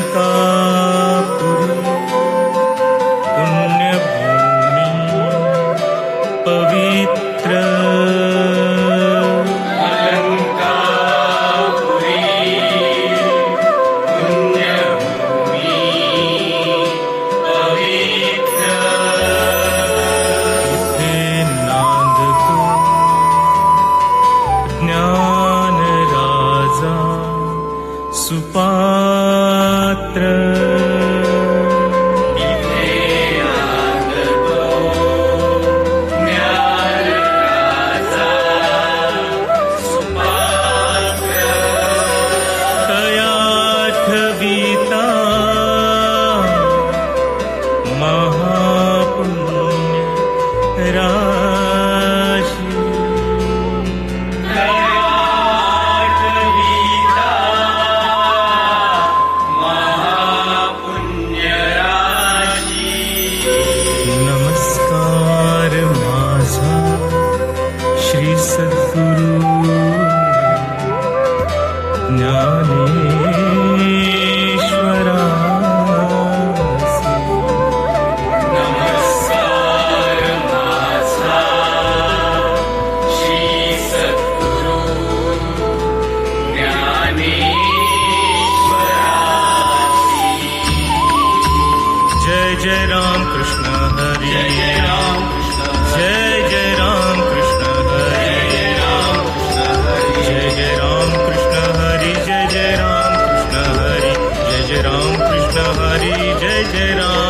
अलंकापुरी पुण्यभूमी पवित्र अलंकापुरी पुण्यभूमी पवित्र इथे नांदतो ज्ञान राजा सुपात्र इथे नांदतो ज्ञान राजा सुपात्र तयाठविता महापुण्य राशी नमस्कार माझा श्री सद्गुरु ज्ञानेश्वरासी नमस्कार माझा श्री सद्गुरु ज्ञानेश्वरासी जय जय राम कृष्ण हरि जय जय राम कृष्ण जय जय राम कृष्ण हरि जय राम कृष्ण हरि जय जय राम कृष्ण हरि जय जय राम कृष्ण हरि जय जय राम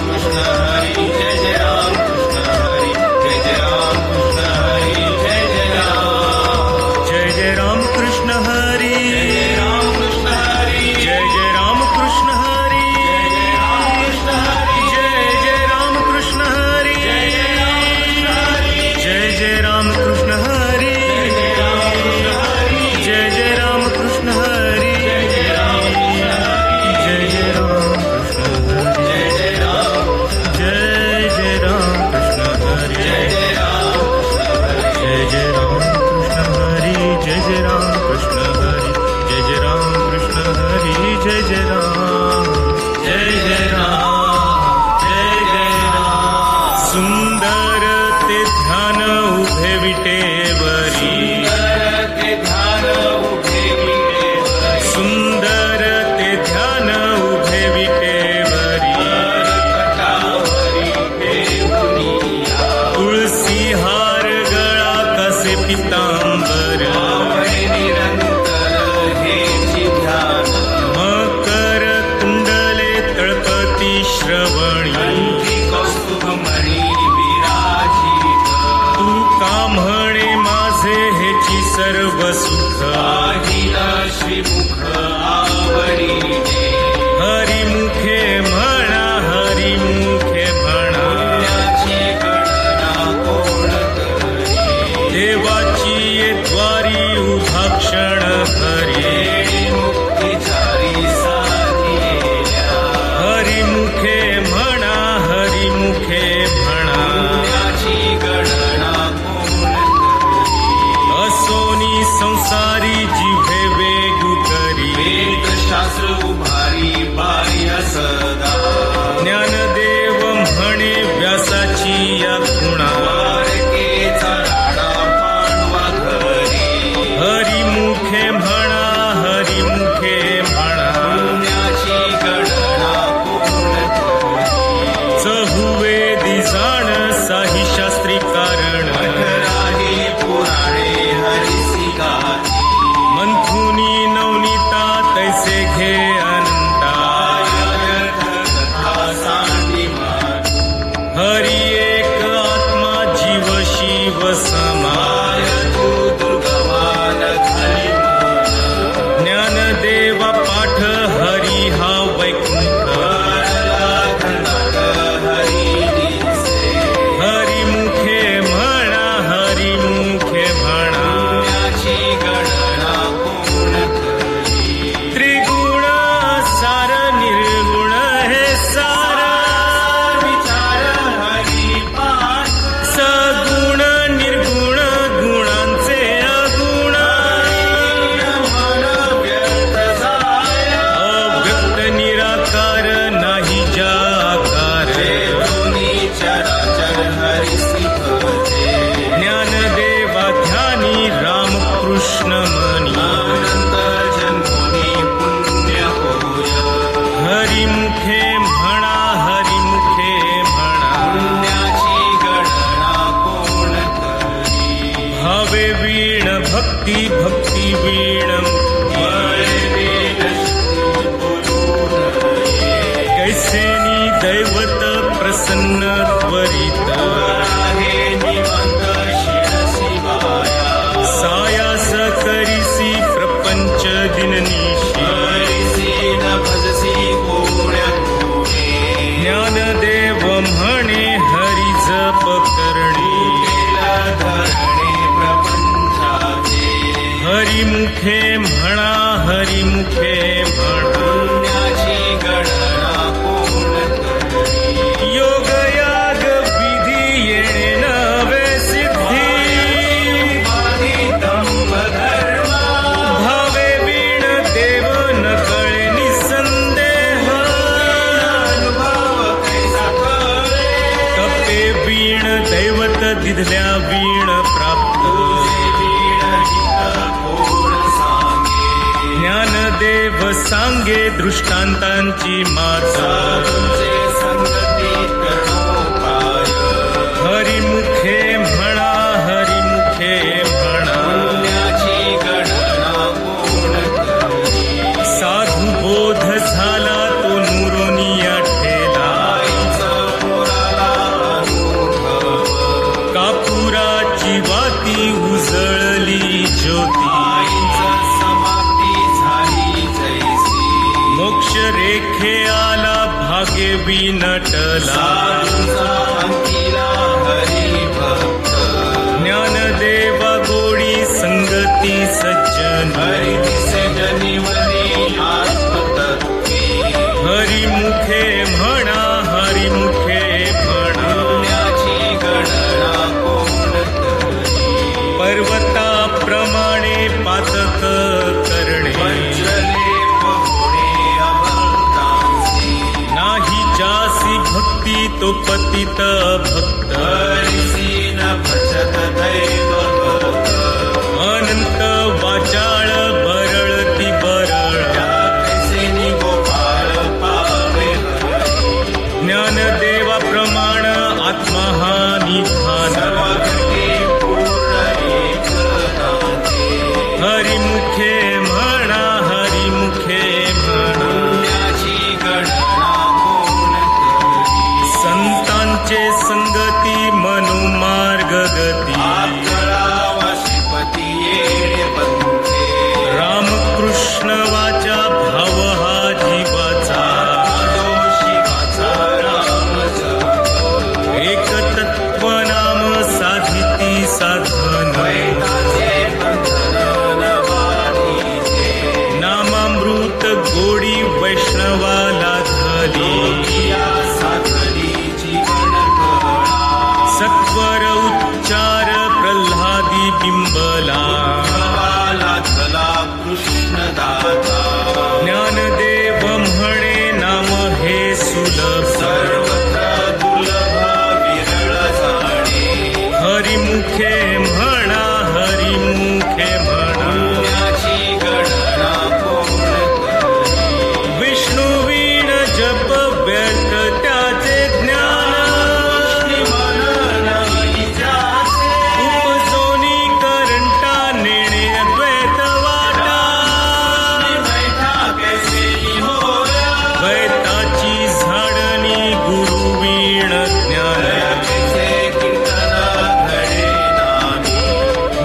कृष्ण हरि जय जय राम कृष्ण हरि जय जय राम कृष्ण हरि जय जय राम कृष्ण हरि जय जय राम कृष्ण हरि जय जय राम कृष्ण हरि जय जय राम कृष्ण हरि जय जय राम कृष्ण हरि जय जय राम कृष्ण हरि जय जय राम कृष्ण हरि जय जय राम कृष्ण हरि जय जय राम कृष्ण हरि जय जय राम कृष्ण हरि जय जय राम कृष्ण हरि जय जय राम सुंदर ते ध्यान उभे विटेवरी सुंदर ते ध्यान उभे विटेवरी तुळसी हार गळा कसे पितांबर मकर कुंडले तळपती श्रवणी तू का म्हणे माझे हेची सर्व सुख हरिमुखे म्हणा हरिमुखे म्हणा देवाची ये द्वारी उभा क्षण हरी हरिमुखे म्हणा हरिमुखे म्हणा असोनी संसारी जिभे वेगू करी वीण कैसेनी दैवत प्रसन्न त्वरित सायास करिसी प्रपंच दिननिशी ज्ञानदेव म्हणे हरी जप करणे हरिमुखे म्हणा हरिमुखे म्हणा योग याग विधी येणे नवे सिद्धी भावे वीण देव न कळे निसंदेह कपे वीण दैवत दिधल्या वीण प्राप्त ज्ञानदेव सांगे दृष्टांतांची माता हरिमुखे म्हणा हरिमुखे म्हणा साधू बोध झाला तो नुरोनिया ठेला कापुराची वाती उजळली ज्योती मोक्ष रेखे आला भागे विनटला ज्ञानदेवा गोडी संगती सज्जन हरिमुखे म्हणा हरिमुखे म्हणा पर्वताप्रमाणे पातक करणे नाही जासी भक्ती तो पतित भक्त अनंत वाचाळ बरळती बरळ ज्ञानदेवा प्रमाण आत्मा हा निधान हरिमुखे म्हणा हरिमुखे म्हणा संतांचे संगती मनुमार्ग गती रामकृष्ण वाचा भाव हा जीवाचा एक तत्व नाम साधिती साधन नामामृत गोडी वैष्णवाला धली सत्वर उच्चार प्रल्हादी बिंबला ज्ञानदेव म्हणे नाम हे सुलभ हरिमुखे म्हणा हरिमुखे म्हणा विष्णू वीण जप व्यर्थ त्याचे ज्ञान उपजोनी करंटा नेणे अद्वैत वाटा द्वैताची झाडणी गुरु वीण ज्ञान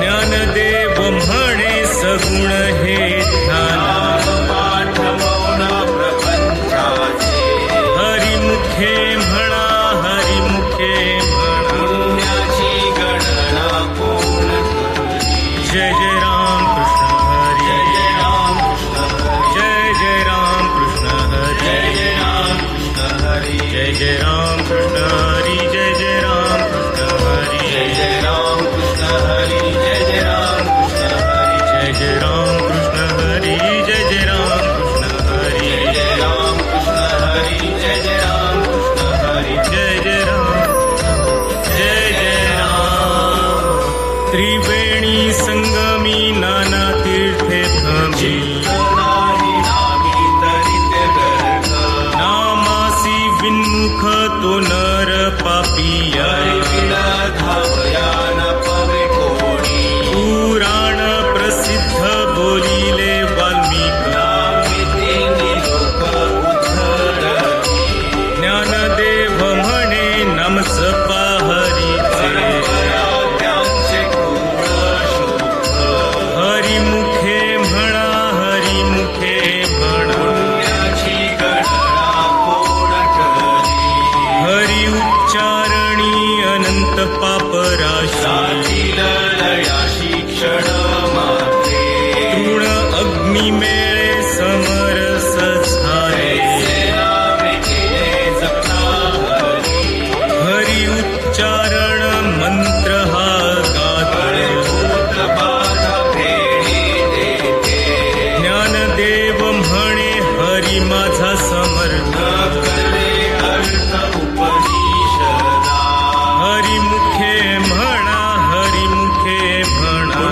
ज्ञानदेव म्हणे सगुण हे ध्यान हरिमुखे म्हणा हरिमुखे म्हणा जय जय राम कृष्ण हरी जय जय राम कृष्ण हरी जय जय राम कृष्ण हरी जय जय राम कृष्ण हरी जय जय राम कृष्ण हरी जय जय राम कृष्ण हरी जय जय राम कृष्ण हरी जय जय राम कृष्ण हरी जय राम कृष्ण हरी जय जय राम कृष्ण हरी जय जय राम त्रिवेणी संगमी नाना तीर्थे भ्रमी नामासी विन्मुख तो नर पापिया पुराण प्रसिद्ध बोली मेळे समरस झाले हरी उच्चारण मंत्र हा गातो ज्ञानदेव म्हणे हरी माझा समर्थ हरिमुखे म्हणा हरिमुखे म्हणा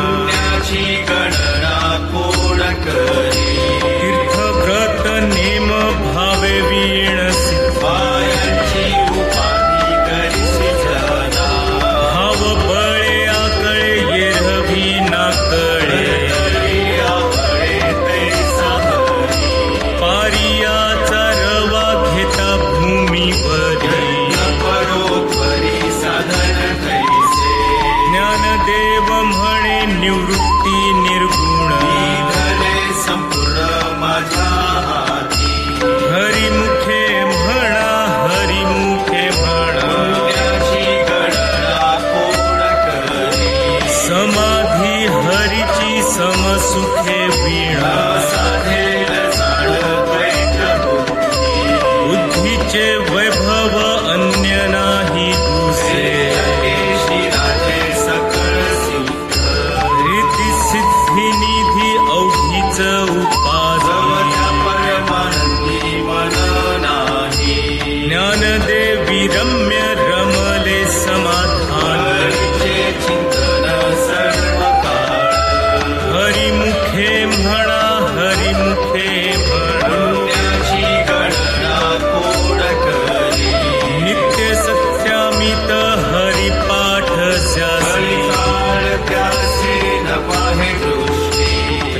तीर्थव्रत नेम भावे वीण भाव बळे आकळे येरवी नाकळे पारियाचा रवा घेता भूमीवरी ज्ञानदेव म्हणे निवृत्ती निर्गुण हरिमुखे म्हणा हरिमुखे म्हणा समाधी हरीची समसुखे वीणा बुद्धीचे वैभव अन्य नाही दुसरे रीती सिद्धी निधी अवघीच उपाधी ज्ञानदेवी रम्य रमले समाधान हरिमुखे म्हणा हरिमुखे म्हणा नित्य सत्यामित हरिपाठ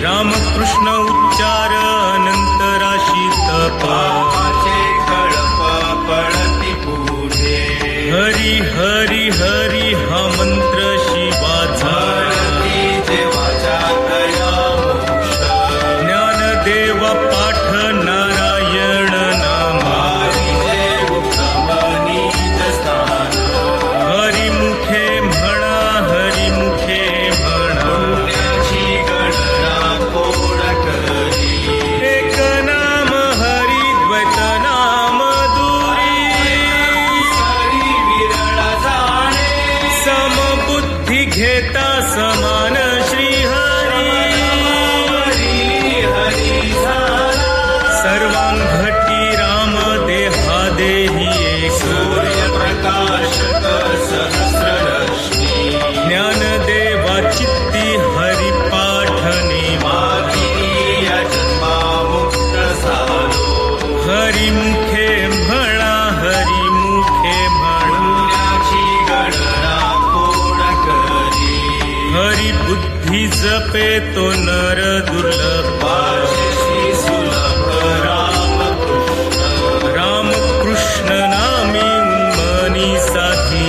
रामकृष्ण उच्चार अनंत राशी तप हरी हरी हरी हा मंत्र शिवाचा ज्ञानदेव पाठ नारायण नामा हरिमुखे म्हणा हरिमुखे म्हणा एक नाम हरी द्वैत नाम दुरी समबुद्धी घेता समान श्रीहरी सर्वांघटी राम देहा देही एक ज्ञानदेवा चित्ती हरिपाठने हरिमुखे म्हणा हरिमुखे म्हणा हरि बुद्धी जपे तो नर दुर्लभ रामकृष्ण नामी उन्मनी साथी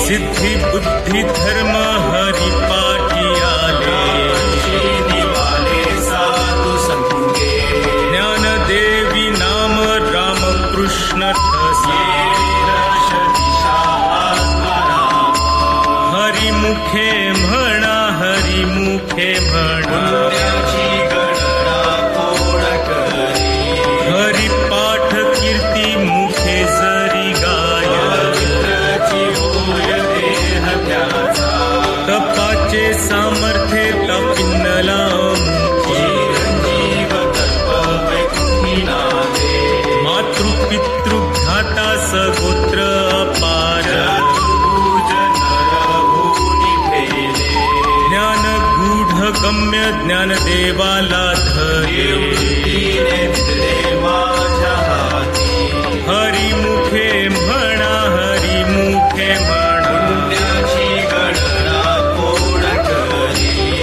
सिद्धी बुद्धी धर्म हरिपाठी आले ज्ञानदेवी नाम रामकृष्ण ठसे हरिमुखे म्हणा हरिमुखे म्हणा हरिपाठ कीर्ती मुखे जरी गाय तपाचे सामर्थ्य तपिन्नला मातृपितृघाता सगोत्र अपार ज्ञान गूढ गम्य ज्ञानदेवाला धरे हरिमुखे म्हणा हरिमुखे म्हणा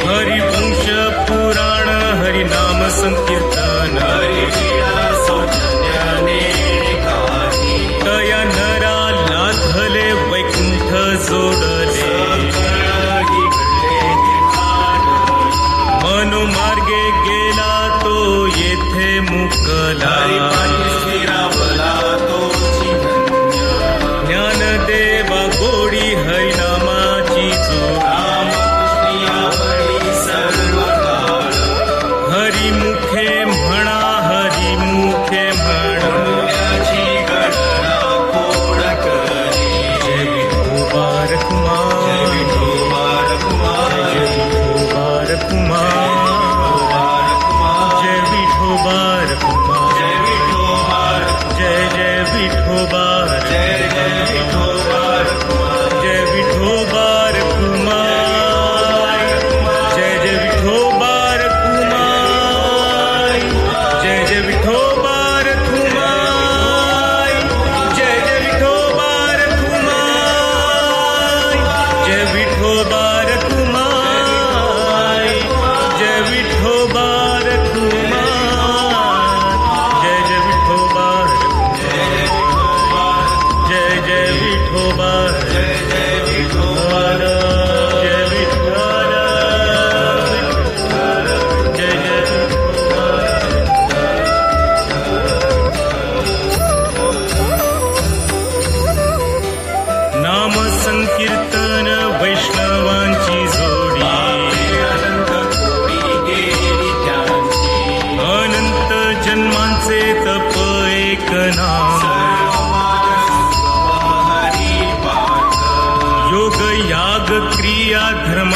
हरिवंश पुराण हरिनाम संकीर्तन तया नरा लाधले वैकुंठ जोडले मनोमार्गे गेला तो येथे मुकला हरिपाठी स्थिरावला तो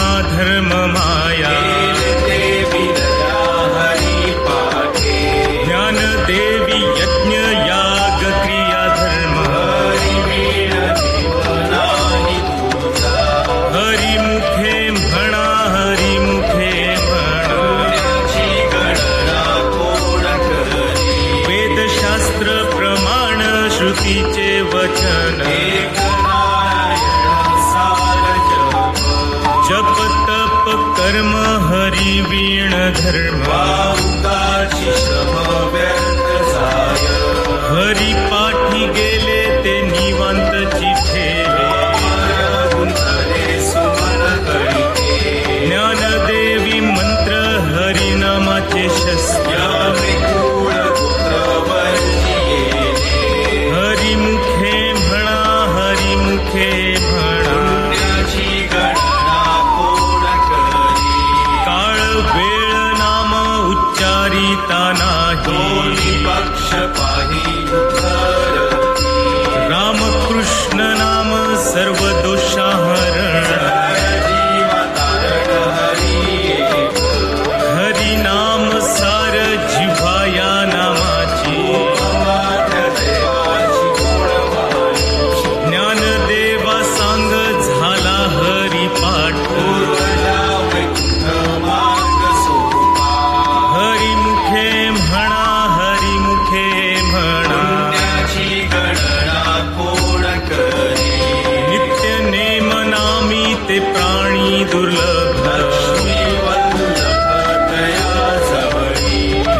धर्मा धर्म माया ज्ञान देवी यज्ञ याग क्रिया धर्म हरी मुखे म्हणा हरी मुखे वेदशास्त्र प्रमाण श्रुतीचे वचन जप तप कर्म हरी वीण धर्म हरी पाठी गेले ते निवांतची ठेले ज्ञानदेवी मंत्र हरिनामाचे शस्त्र हरी मुखे म्हणा हरी मुखे म्हणा काळ वेळ नाम उच्चारिता नाही रामकृष्ण नाम सर्व दोषाहरण हरी नाम सार जिव्हाया नामाची ज्ञानदेवा सांग झाला हरी पाठ हरी मुखे म्हणा हरी मुखे म्हणा नित्य नेम नामी ते प्राणी दुर्लभ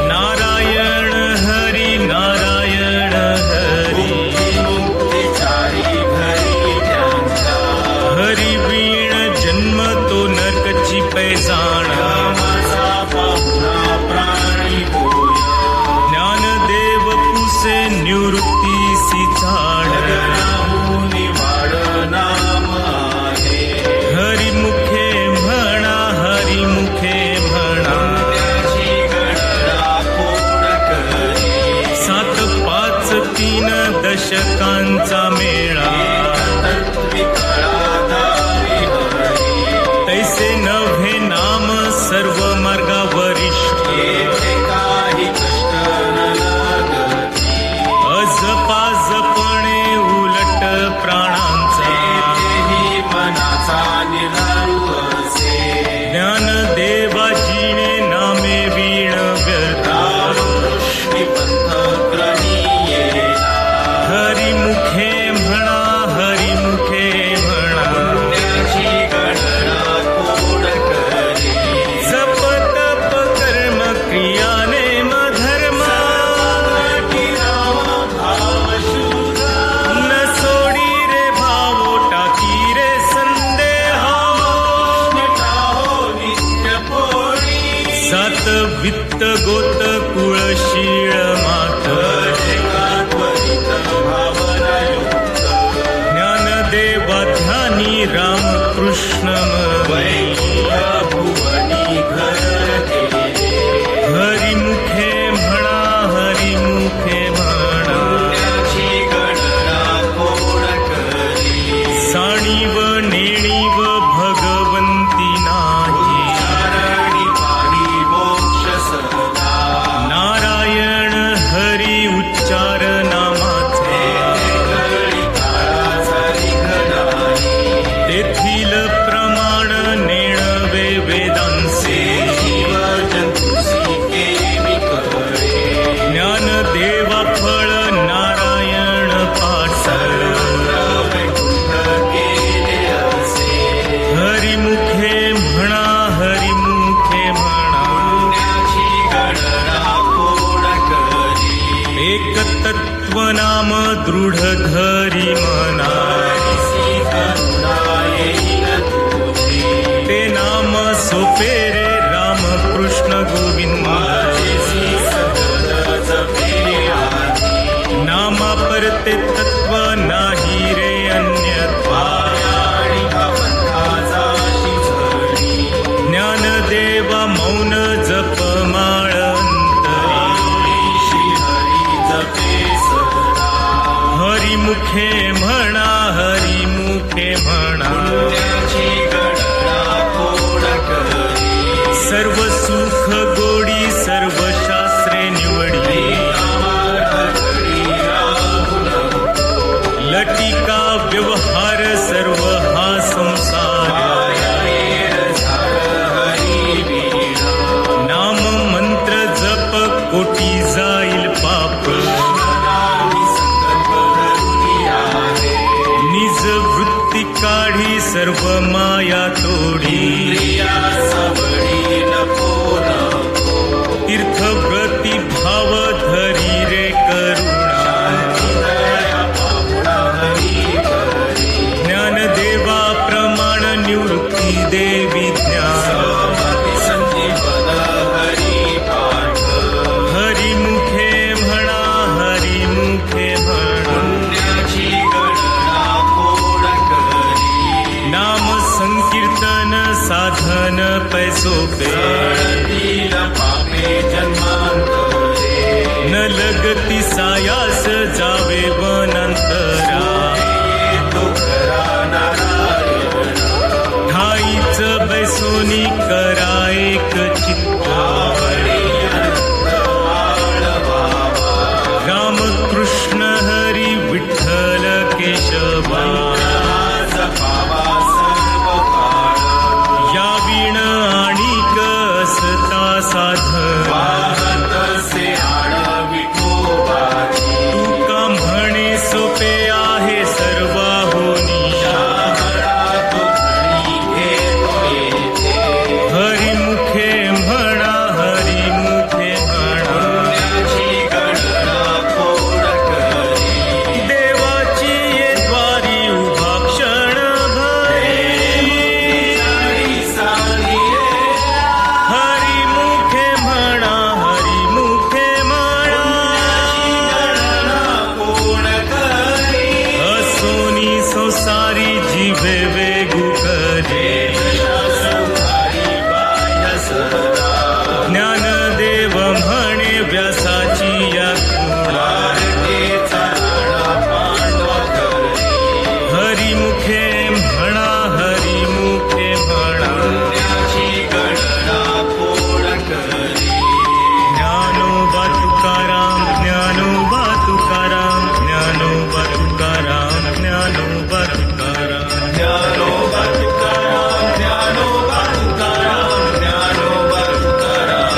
नारायण हरी नारायण हरी हरी वीण जन्म तो नरकची पैजाण ज्ञानदेव पुसे निवृत्तीसी झाड हरी मुखे म्हणा हरी मुखे म्हणा 7 5 3 दशकांचा मेळा तैसे नव्हे नाम सर्व मार्गावरिष्ठ अजपाजपणे उलट प्राणांचा ज्ञानदेवाजीने नामे वीण व्यर्था हरी मुखे म्हणा हरी मुखे म्हणा जप तप कर्म क्रिया नेम धर्म न सोडी रे भावो टाकी रे संदेह सात वित्त गोत कुळशीळ मात ज्ञानदेवा ध्यानी रामकृष्ण हरी मुखे म्हणा हरी मुखे म्हणा साणीव नेणीव भगवंती नाही नारायण हरी उच्चार नामाचे तेथील प्रमाण नेणवे वेदांचे ज्ञानदेवा फळ नारायण पाठ हरी मुखे म्हणा हरी मुखे म्हणा एक तत्व नाम दृढ धरी मना ते नाम सोपे रे रामकृष्ण गोविंद नामा परते तत्व नाही रे अन्यत्वा ज्ञानदेवा मौन जप माळ हरी मुखे म्हणा हरी मुखे म्हणा सर्व सुख गोडी सर्व शास्त्रे निवडी लटिका व्यवहार सर्व हा संसार नाम मंत्र जप कोटी जाईल पाप निज वृत्ती काढी सर्व माया तोडी तीर्थव्रती भाव धरी रे करुणा ज्ञानदेवा प्रमाण निवृत्ती देवी ज्ञान हरिमुखे म्हणा हरिमुखे नाम संकीर्तन साधन पैसोपे न लगती सायास जावे वनांतरा ठाईच बैसोनी करा एक चित्त राम कृष्ण हरी विठ्ठल केशवा या वीण आणिक असता साधन तुका म्हणे सोपे आहे सर्वाहुनी हरिमुखे म्हणा हरिमुखे देवाची ये द्वारी उभा क्षण हरिमुखे म्हणा हरिमुखे असोनी संसारी जीवे वेगू करे ज्ञानदेव म्हणे व्यासाची या हरिमुखे म्हणा हरिमुखे ज्ञानोबा तुकाराम ज्ञानोबा तुकाराम ज्ञानोबा तुकाराम ज्ञानोबा तुकाराम ज्ञानोबा तुकाराम ज्ञानोबा तुकाराम ज्ञानोबा तुकाराम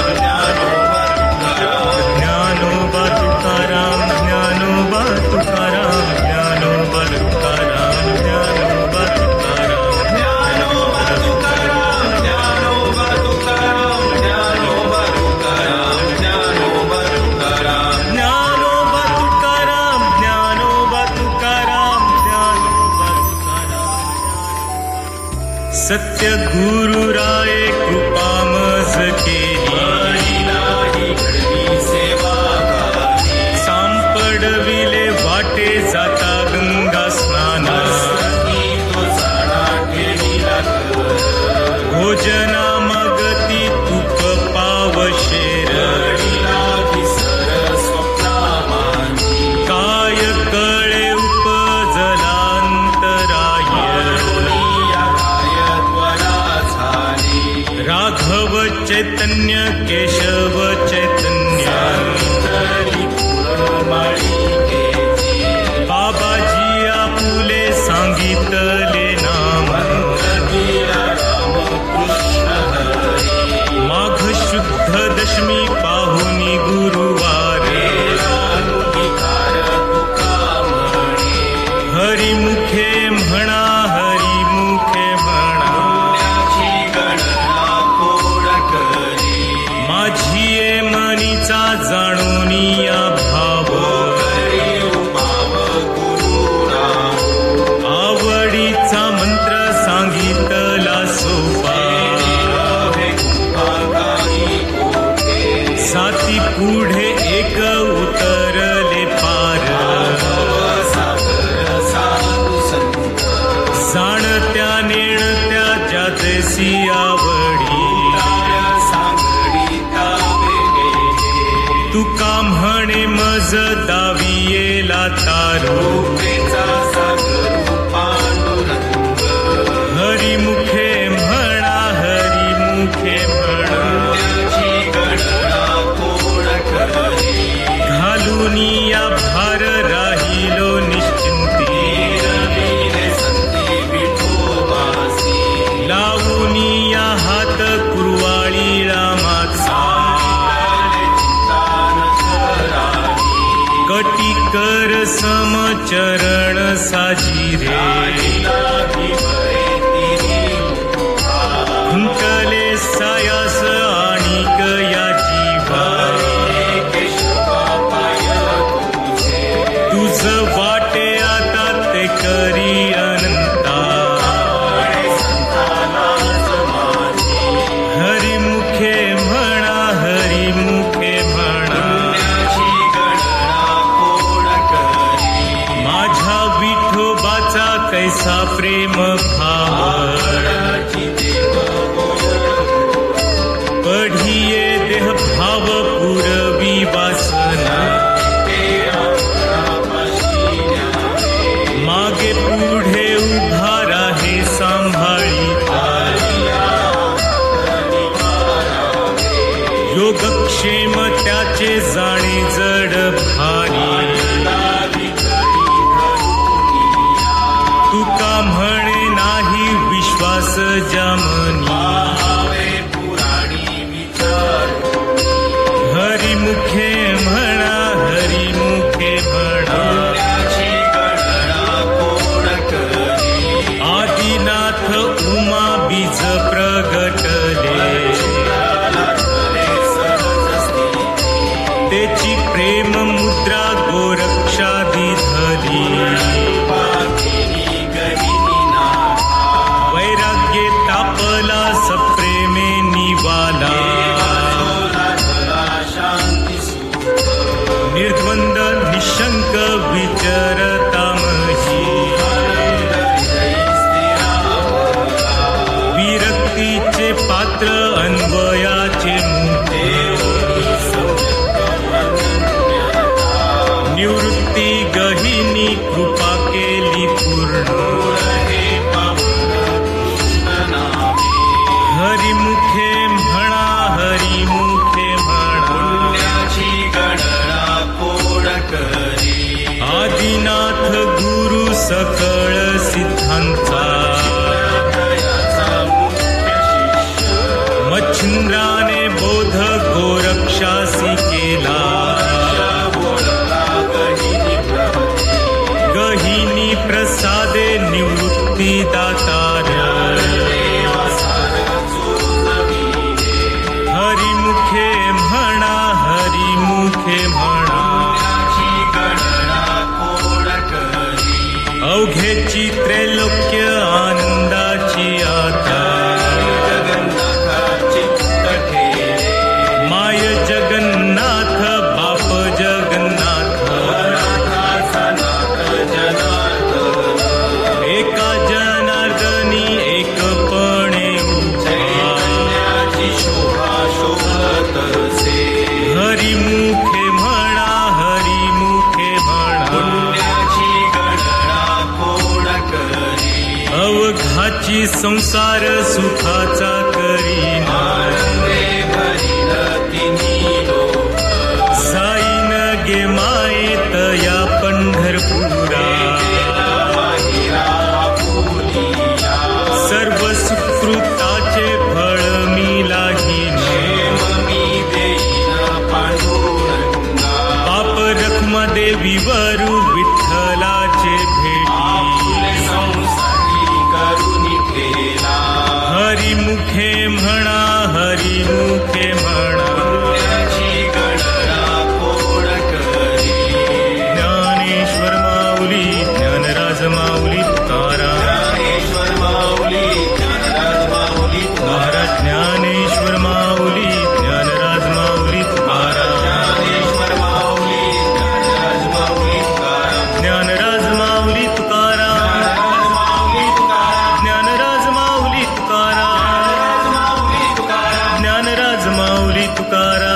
ज्ञानोबा तुकाराम ज्ञानोबा तुकाराम ज्ञानोबा तुकाराम ज्ञानोबा तुकाराम ज्ञानोबा तुकाराम ज्ञानोबा तुकाराम ज्ञानोबा तुकाराम ज्ञानोबा तुकाराम ज्ञानोबा तुकाराम ज्ञानोबा तुकाराम ज्ञानोबा तुकाराम सत्य गुरु राये कृपा मज केली सांपडविले वाटे जाता गंगा स्नान भोजना मगती तुक पावशेर काय कळे उपजलांतराय राघव चैतन्य केशव चैतन्य बाबाजी आपुले सांगितले नाम माघ शुद्ध दशमी पाहुनी गुरुवारे हरिमुखे म्हणा हरिमुखे म्हणा माझी ये मनीचा जाणूनिया भाव आवडीचा मंत्र सांगितला सोपा साती पुढे एक उतरले पार जाणत्या नेणत्या ज्याचे आवडी तुका म्हणे मज दावियेला तारो हरिमुखे म्हणा हरिमुखे म्हणा समचरण साजिरे खुंटले सायास आणिक या जीवा तुझ वाटे आता ते करी अनंता हरिमुखे म्हणा हरिमुखे म्हणा माझ्या विठोबाचा कैसा प्रेम भाव पढिये देह भाव पुरवी वासना मागे पुढे उभा राहे सांभाळीता योगक्षेम त्याचे जाणे जड भारी तुका म्हणे नाही विश्वास जामनी हरिमुखे म्हणा हरिमुखे म्हणा आदिनाथ उमा बीज प्रगटले तेची प्रेम मुद्रा गोरक्षादी धली वैराग्ये तापला सप्रेमे निवाला निर्द्वंद निशंक विचरतामही विरक्तीचे पात्र अन्वयाचे मुते निवृत्ती गहिनी कृपा केली पूर्ण हरिमुखे म्हणा हरिमुखे म्हणा आदिनाथ गुरु सकळ सिद्धांचा मच्छिंद्राने बोध गोरक्षासी केला गहिनी प्रसादे निवृत्ती दातार हरिमुखे म्हणा हरिमुखे म्हणा अवघेची त्रैलोक्य आनंदाची आता माय जगन्नाथ बाप जगन्नाथ एका जनार्दनी एकपणे हरिमुखे म्हणा हरिमुखे म्हणा अवघाची संसार सुखाचा करीना साईन गे माये तया पंढरपुरा सर्व सुकृताचे फळ मी लागीन पाप रखमा देवीवरू विठ्ठलाचे भेटी हरिमुखे म्हणा हरिमुखे म्हणा ज्ञानेश्वर माऊली ज्ञानराज माऊली महाराज ज्ञानेश्वर माऊली ज्ञानराज माऊली ज्ञानराज माऊली तुकाराम ज्ञानराज माऊली तुकाराम ज्ञानराज माऊली तुकाराम